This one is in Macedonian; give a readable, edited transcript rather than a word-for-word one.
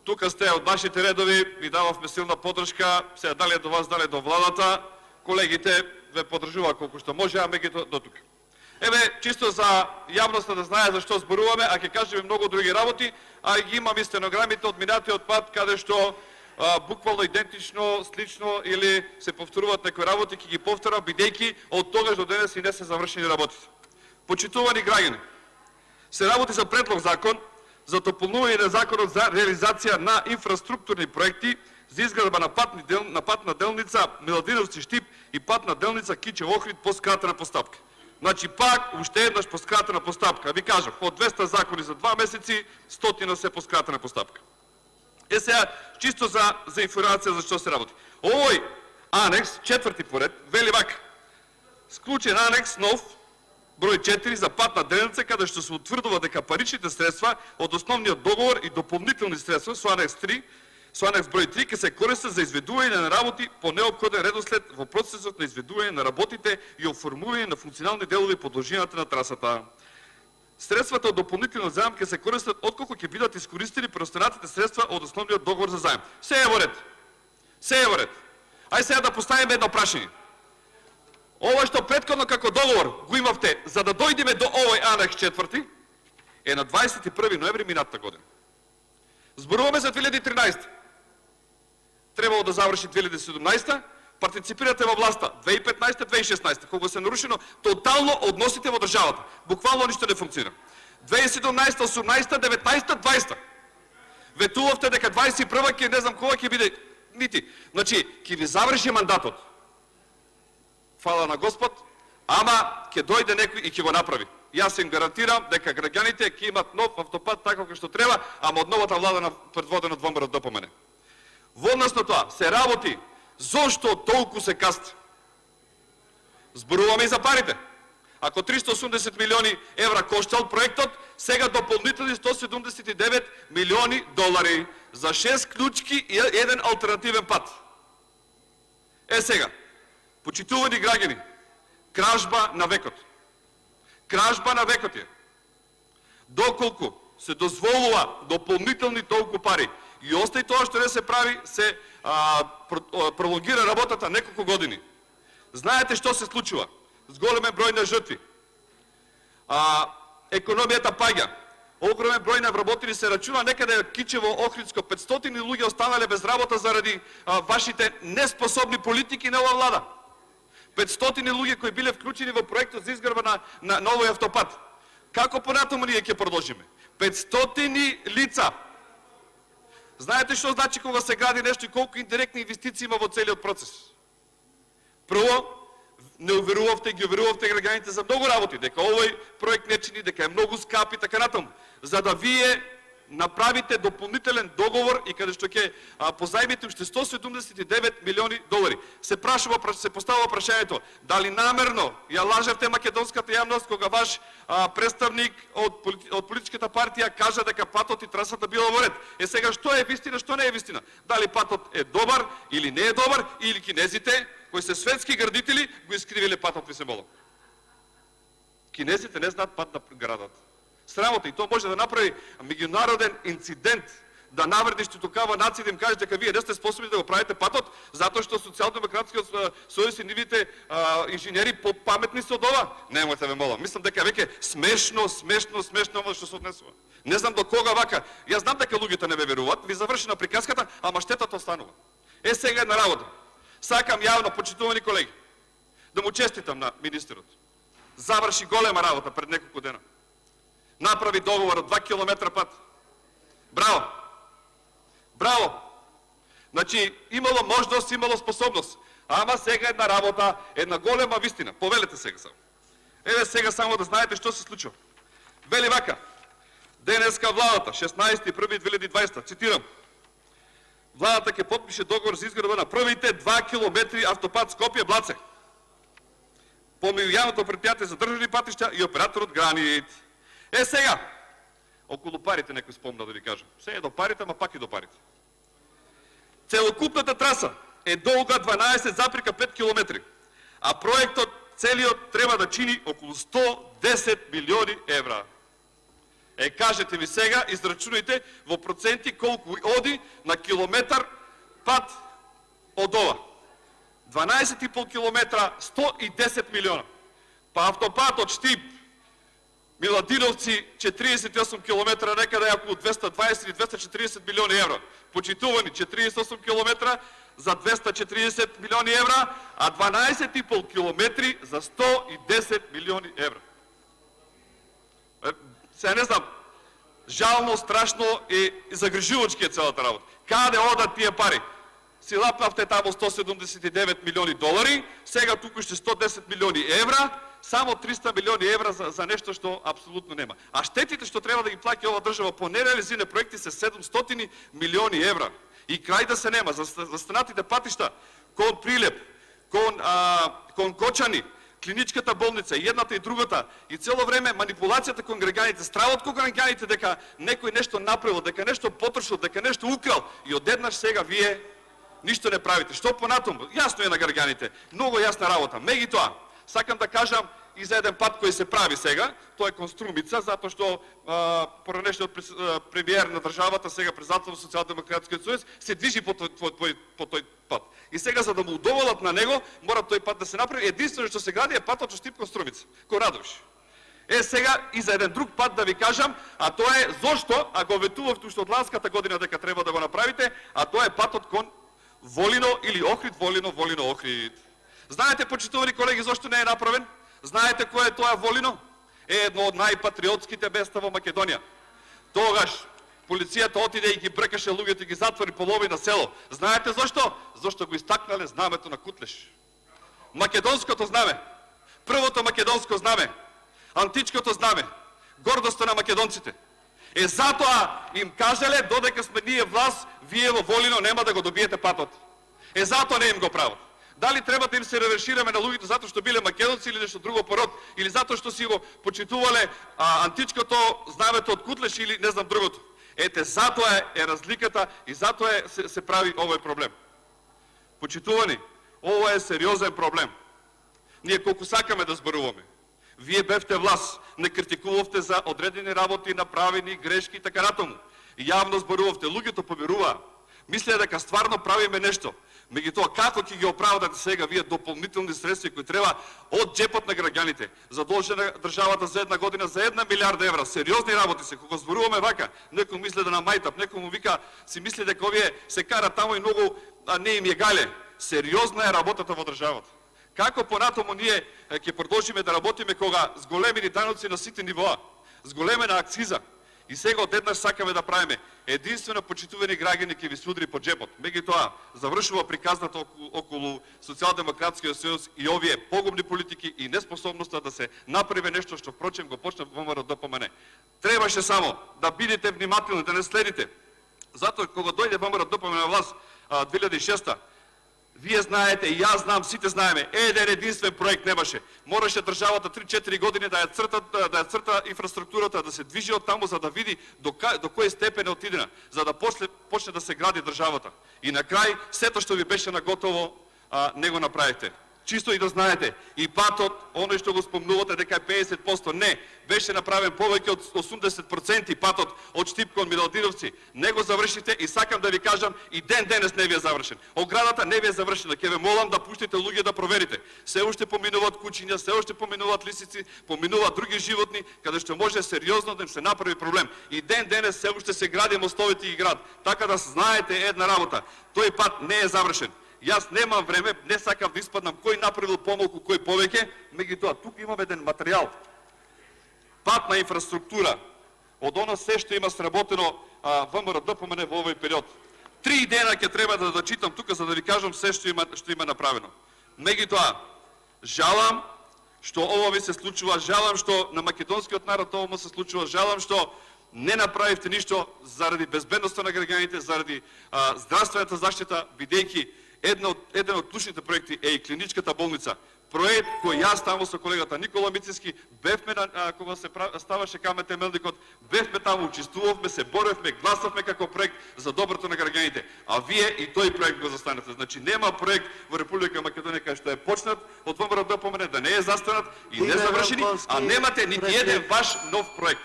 тука сте од нашите редови, ви дававме силна поддршка, сега дали е до вас, дали е до владата, колегите ве поддржува колку што може, а меѓутоа до тука. Еве, чисто за јавноста да знае зашто зборуваме, а ќе кажеме многу други работи, а ги имам и стенограмите од минатиот пат, каде што буквално идентично, слично или се повторуваат некои работи, ќе ги повторам, бидејќи од тогаш до денес и не се завршени работите. Почитувани граѓани, се работи за предлог закон за дополнување на законот за реализација на инфраструктурни проекти за изградба на патна делница Миладиновци Штип и патна делница Кичев Охрид по скратена постапка. Значи пак уште еднаш по скратена постапка. Ви кажав, од 200 закони за 2 месеци, 100 се по скратена постапка. Сега, чисто за информација за што се работи. Овој анекс, четврти поред, вели вака. Склучен анекс нов, број 4 за патна делница, каде што се утврдува дека паричните средства од основниот договор и дополнителни средства со анекс 3, со анекс број 3 ќе се користат за изведување на работи по неопходен редослед во процесот на изведување на работите и оформување на функционални делови по должината на трасата. Средствата од дополнителниот заем ќе се користат отколку ќе бидат искористени преостанатите средства од основниот договор за заем. Се е во ред. Се е во ред. Ај сега да поставиме едно прашање. Ова што претходно како договор го имавте за да дојдеме до овој анекс 4 е на 21 ноември минатата година. Зборуваме за 2013. Требало да заврши 2017, партиципирате во власта 2015-2016, кога се нарушено тотално односите во државата. Буквално ништо не функционира. 2017, 18, 19, 20. Ветувавте дека 21 ќе не знам кога ќе биде нити. Значи, ќе ви заврши мандатот. Фала на Господ, ама ќе дојде некој и ќе го направи. Јас им гарантирам дека граѓаните ќе имат нов автопат така како што треба, ама од новата влада предводена од ВМРО ДПМН. Во однос на тоа се работи зошто толку се касти. Зборуваме и за парите. Ако 380 милиони евра коштал проектот, сега дополнителни 179 милиони долари за 6 клучки и еден алтернативен пат. Сега, почитувани граѓани, кражба на векот. Кражба на векот е. Доколку се дозволува дополнителни толку пари и остаи тоа што не се прави, се пролонгира работата неколку години. Знаете што се случува? С големен број на жртви. Економијата паѓа. Огромен број на вработени се рачуна, некаде Кичево, Охридско, 500 луѓе останале без работа заради вашите неспособни политики на оваа влада. 500 луѓе кои биле вклучени во проектот за изградба на новој автопат. Како понатаму ние ќе продолжиме? 500 лица. Знаете што значи кога се гради нешто и колку индиректни инвестиции има во целиот процес? Прво, не уверувавте, ги уверувавте граѓаните за многу работи, дека овој проект не чини, дека е многу скап и така натаму, за да вие направите дополнителен договор и каде што ќе позајмите уште 179 милиони долари. Се поставува прашањето, дали намерно ја лажевте македонската јавност кога ваш представник од политичката партија кажа дека патот и трасата била во ред. Сега што е вистина, што не е вистина? Дали патот е добар или не е добар, или кинезите, кои се светски градители, го искривиле патот, ви се молам. Кинезите не знаат пат да градат. Срамота, и то може да направи меѓународен инцидент, да навредиш тукава нација да им каже дека вие не сте способни да го правите патот, затоа што социјалдемократскиот сојуз и нивните инженери попаметни се од ова. Немојте ме молам. Мислам дека веќе смешно ова што се однесува. Не знам до кога вака. Јас знам дека луѓето не ме веруваат, ви завршена приказката, ама штетата останува. Сега една работа. Сакам јавно, почитувани колеги, да му честитам на министерот. Заврши голема работа пред неколку дена. Направи договор од 2 километра пат. Браво! Браво! Значи, имало можност, имало способност. Ама сега една работа, една голема вистина. Повелете сега само. Еве сега само да знаете што се случува. Вели вака. Денеска владата, 16.1.2020, цитирам. Владата ќе потпише договор за изградба на првите 2 километри автопат Скопје-Блаце. Помеѓу јавното претпријатие за државни патишта и операторот Гранит. Сега, околу парите некој спомна да ви кажам. Се е до парите, ама пак и до парите. Целокупната траса е долга 12,5 километри, а проектот целиот треба да чини околу 110 милиони евра. Кажете ми сега, израчунайте во проценти колку оди на километар пат од ова. 12,5 километра, 110 милиона. Па автопат од Штип, Миладиновци, 48 километра, некаде околу 220 или 240 милиони евра. Почитувани, 48 километра за 240 милиони евра, а 12,5 километри за 110 милиони евра. Сега не знам, жално, страшно и загрижувачки е цялата работа. Каде одат тия пари? Си лапнавте тамо 179 милиони долари, сега тук ще 110 милиони евра, само 300 милиони евра за нещо, що абсолютно нема. А щетите, що трябва да ги плати ова држава по нереализирани проекти се 700 милиони евра. И край да се нема. За станатите патишта, кон Прилеп, кон Кочани, клиничката болница, и едната и другата, и цело време манипулацията кон граѓаните, стравот кон граѓаните дека некој нешто направил, дека нешто потрошил, дека нешто украл, и одеднаш сега вие ништо не правите. Што понатаму? Јасно е на граѓаните. Многу јасна работа. Меѓутоа, сакам да кажам и за еден пат кој се прави сега, тоа е кон Струмица, затоа што поранешниот премиер на државата, сега председател на Социјалдемократскиот сојуз, се движи по тој пат. И сега, за да му удоволат на него, мора тој пат да се направи. Единствено што се гради е патот од Штип кон Струмица, кон Радовиш. Сега и за еден друг пат да ви кажам, а тоа е зошто, а го ветувавте уште од ланската година дека треба да го направите, а тоа е патот кон Волино или Охрид, Волино, Волино, Охрид. Знаете, почитувани колеги, зошто не е направен? Знаете кој е тоа Волино? Е едно од најпатриотските места во Македонија. Тогаш полицијата отиде и ги бркаше луѓето и ги затвори половина село. Знаете зошто? Зошто го истакнале знамето на Кутлеш. Македонското знаме. Првото македонско знаме. Античкото знаме. Гордоста на македонците. Затоа им кажале, додека сме ние власт, вие во Волино нема да го добиете патот. Затоа не им го прават. Дали треба да им се ревершираме на луѓето затоа што биле македонци или нешто друго пород, или затоа што си го почитувале античкото знамето од Кутлеш или не знам другото. Затоа е разликата и затоа се прави овој проблем. Почитувани, ова е сериозен проблем. Ние колку сакаме да зборуваме. Вие бевте власт, не критикувавте за одредени работи, направени грешки и така натаму. Јавно зборувавте, луѓето поверуваа. Мислеа дека стварно правиме нешто. Меѓутоа, како ќе ги оправдате сега вие дополнителни средства кои треба од џепот на граѓаните? Задолжена државата за една година за 1 милиарда евра. Сериозни работи се. Кога зборуваме вака, некој мисли да на мајтап, некој му вика, си мисли дека овие се карат таму и многу не им е гале. Сериозна е работата во државата. Како понатаму ние ќе продолжиме да работиме кога с големини даноци на сите нивоа, с големена акциза, и сега одеднаш сакаме да правиме. Единствено почитувани граѓани ќе ви судри по џепот. Меѓутоа, завршува приказната околу Социјалдемократскиот сојуз и овие погубни политики и неспособноста да се направи нешто што впрочем го почна ВМРО-ДПМН. Требаше само да бидете внимателни, да не следите. Затоа кога дојде ВМРО-ДПМН на власт 2006, вие знаете, и јас знам, сите знаеме, еден единствен проект немаше. Мораше државата 3-4 години да ја црта инфраструктурата, да се движи од таму за да види до кој степен е отидена, за да почне да се гради државата. И на крај, сето што ви беше наготово, не го направите. Чисто и да знаете, и патот, оној што го спомнувате дека е 50%, не, беше направен повеќе од 80% патот од Штип кон Миладиновци. Не го завршите и сакам да ви кажам, и денес не ви е завршен. Оградата не ви е завршена. Ќе ве молам да пуштите луѓе да проверите. Се уште поминуваат кучиња, се уште поминуваат лисици, поминуваат други животни, каде што може сериозно да им се направи проблем. И денес се уште се гради мостовите и град. Така да знаете една работа, тој пат не е завршен. Јас немам време, не сакам да испаднам кој направил помалку, кој повеќе, меѓутоа тук имам еден материјал. Патна инфраструктура од оно се што има сработено ВМРО-ДПМН во овој период. 3 дена ќе треба да читам тука за да ви кажам се што има направено. Меѓутоа, жалам што ова ви се случува, жалам што на македонскиот народ ова му се случува, жалам што не направивте ништо заради безбедноста на граѓаните, заради здравствената заштита, бидејќи еден од клучните проекти е и клиничката болница. Проект кој јас таму со колегата Никола Мицински бевме кога се ставаше камен темелникот, бевме таму, учествувавме, се боревме, гласавме како проект за доброто на граѓаните. А вие и тој проект го застанете. Значи нема проект во Република Македонија кај што е почнат од ВМРО-ДПМН да не е застанат и не завршени, а немате нити еден ваш нов проект.